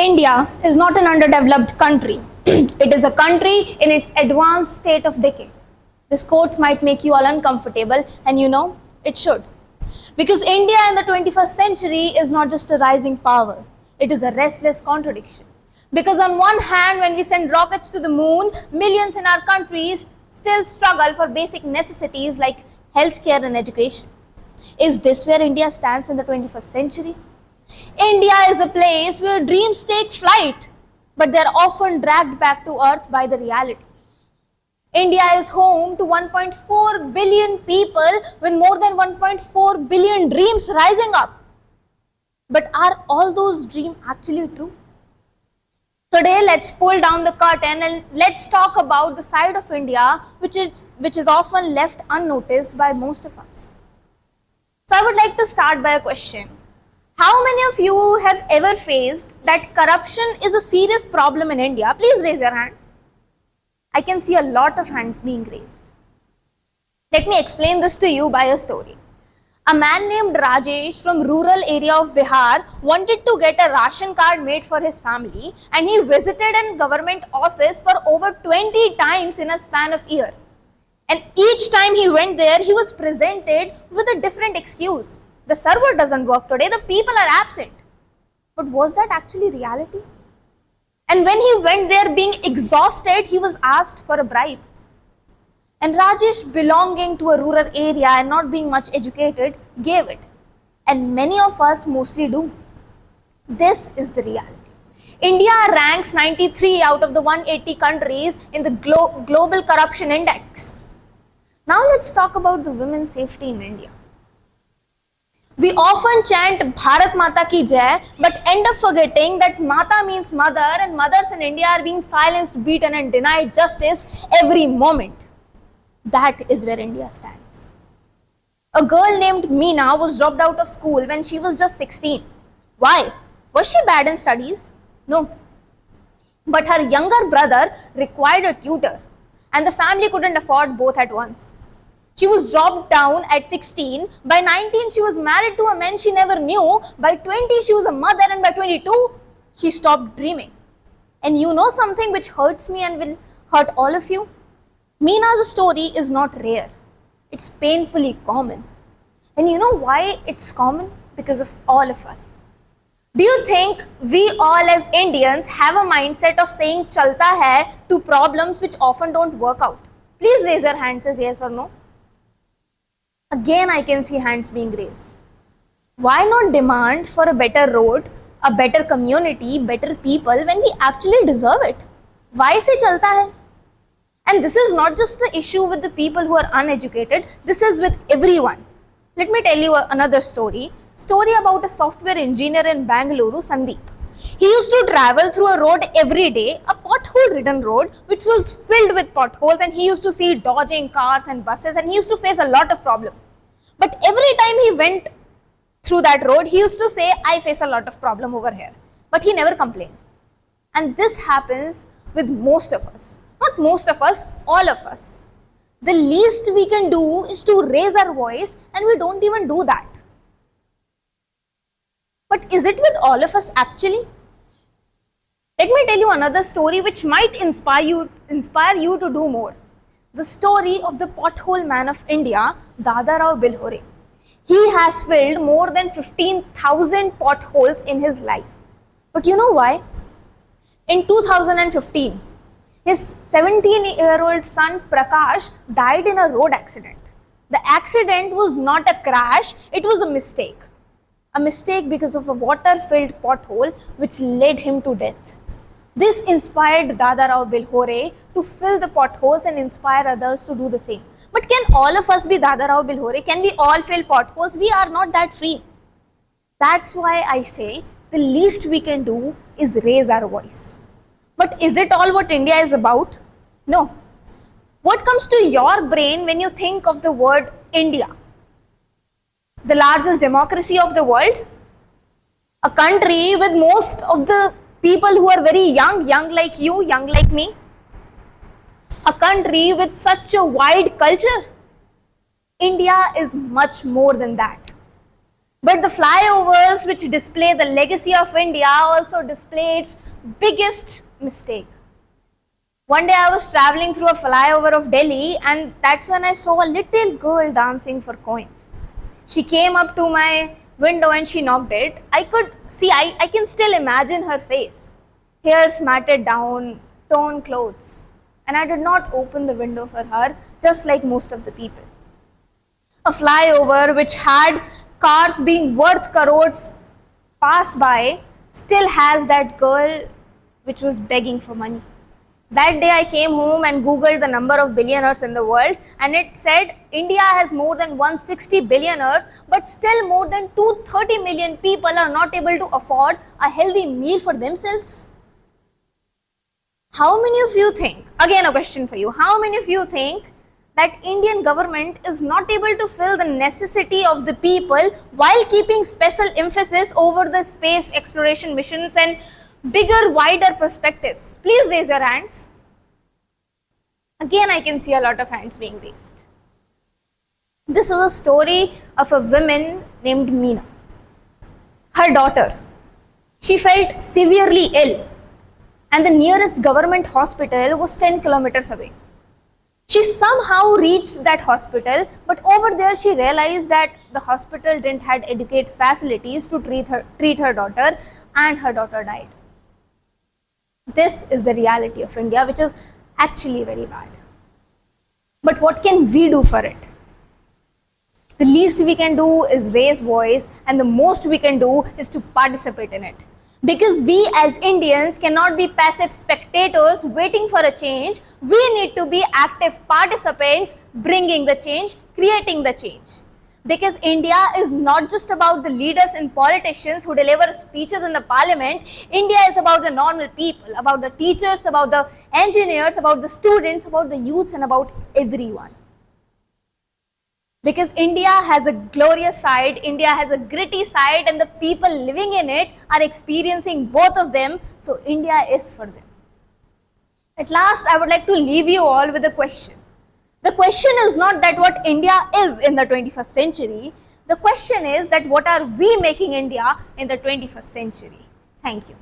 India is not an underdeveloped country. It is a country in its advanced state of decay. This quote might make you all uncomfortable, and you know, it should. Because India in the 21st century is not just a rising power, it is a restless contradiction. Because on one hand, when we send rockets to the moon, millions in our countries still struggle for basic necessities like healthcare and education. Is this where India stands in the 21st century? India is a place where dreams take flight, but they are often dragged back to earth by the reality. India is home to 1.4 billion people with more than 1.4 billion dreams rising up. But are all those dreams actually true? Today, let's pull down the curtain and let's talk about the side of India which is often left unnoticed by most of us. So I would like to start by a question. How many of you have ever faced that corruption is a serious problem in India? Please raise your hand. I can see a lot of hands being raised. Let me explain this to you by a story. A man named Rajesh from rural area of Bihar wanted to get a ration card made for his family, and he visited a government office for over 20 times in a span of year. And each time he went there, he was presented with a different excuse. The server doesn't work today, the people are absent. But was that actually reality? And when he went there being exhausted, he was asked for a bribe. And Rajesh, belonging to a rural area and not being much educated, gave it. And many of us mostly do. This is the reality. India ranks 93 out of the 180 countries in the Global Corruption Index. Now let's talk about the women's safety in India. We often chant Bharat Mata Ki Jai, but end up forgetting that Mata means mother, and mothers in India are being silenced, beaten and denied justice every moment. That is where India stands. A girl named Meena was dropped out of school when she was just 16. Why? Was she bad in studies? No. But her younger brother required a tutor, and the family couldn't afford both at once. She was dropped down at 16. By 19, she was married to a man she never knew. By 20, she was a mother, and by 22, she stopped dreaming. And you know something which hurts me and will hurt all of you? Meena's story is not rare. It's painfully common. And you know why it's common? Because of all of us. Do you think we all as Indians have a mindset of saying chalta hai to problems which often don't work out? Please raise your hands as yes or no. Again, I can see hands being raised. Why not demand for a better road, a better community, better people when we actually deserve it? Why say chalta hai? And this is not just the issue with the people who are uneducated, this is with everyone. Let me tell you another story about a software engineer in Bangalore, Sandeep. He used to travel through a road every day, a pothole-ridden road which was filled with potholes, and he used to see dodging cars and buses, and he used to face a lot of problems. But every time he went through that road, he used to say, I face a lot of problem over here. But he never complained. And this happens with most of us. Not most of us, all of us. The least we can do is to raise our voice, and we don't even do that. But is it with all of us actually? Let me tell you another story which might inspire you to do more. The story of the pothole man of India, Dada Rao Bilhore. He has filled more than 15,000 potholes in his life. But you know why? In 2015, his 17-year-old son Prakash died in a road accident. The accident was not a crash, it was a mistake. A mistake because of a water-filled pothole which led him to death. This inspired Dada Rao Bilhore to fill the potholes and inspire others to do the same. But can all of us be Dada Rao Bilhore? Can we all fill potholes? We are not that free. That's why I say the least we can do is raise our voice. But is it all what India is about? No. What comes to your brain when you think of the word India? The largest democracy of the world? A country with most of the people who are very young like you, young like me? A country with such a wide culture? India is much more than that. But the flyovers which display the legacy of India also display its biggest mistake. One day I was traveling through a flyover of Delhi, and that's when I saw a little girl dancing for coins. She came up to my window and she knocked it. I could see, I can still imagine her face. Hair matted down, torn clothes. And I did not open the window for her, just like most of the people. A flyover which had cars being worth crores pass by still has that girl which was begging for money. That day I came home and googled the number of billionaires in the world, and it said India has more than 160 billionaires, but still more than 230 million people are not able to afford a healthy meal for themselves. How many of you think, again a question for you, how many of you think that Indian government is not able to fill the necessity of the people while keeping special emphasis over the space exploration missions and bigger, wider perspectives? Please raise your hands. Again, I can see a lot of hands being raised. This is a story of a woman named Meena. Her daughter, she felt severely ill, and the nearest government hospital was 10 kilometers away. She somehow reached that hospital, but over there she realized that the hospital didn't have adequate facilities to treat her daughter, and her daughter died. This is the reality of India, which is actually very bad. But what can we do for it? The least we can do is raise voice, and the most we can do is to participate in it. Because we as Indians cannot be passive spectators waiting for a change. We need to be active participants, bringing the change, creating the change. Because India is not just about the leaders and politicians who deliver speeches in the parliament. India is about the normal people, about the teachers, about the engineers, about the students, about the youths, and about everyone. Because India has a glorious side, India has a gritty side, and the people living in it are experiencing both of them, so India is for them. At last, I would like to leave you all with a question. The question is not that what India is in the 21st century, the question is that what are we making India in the 21st century? Thank you.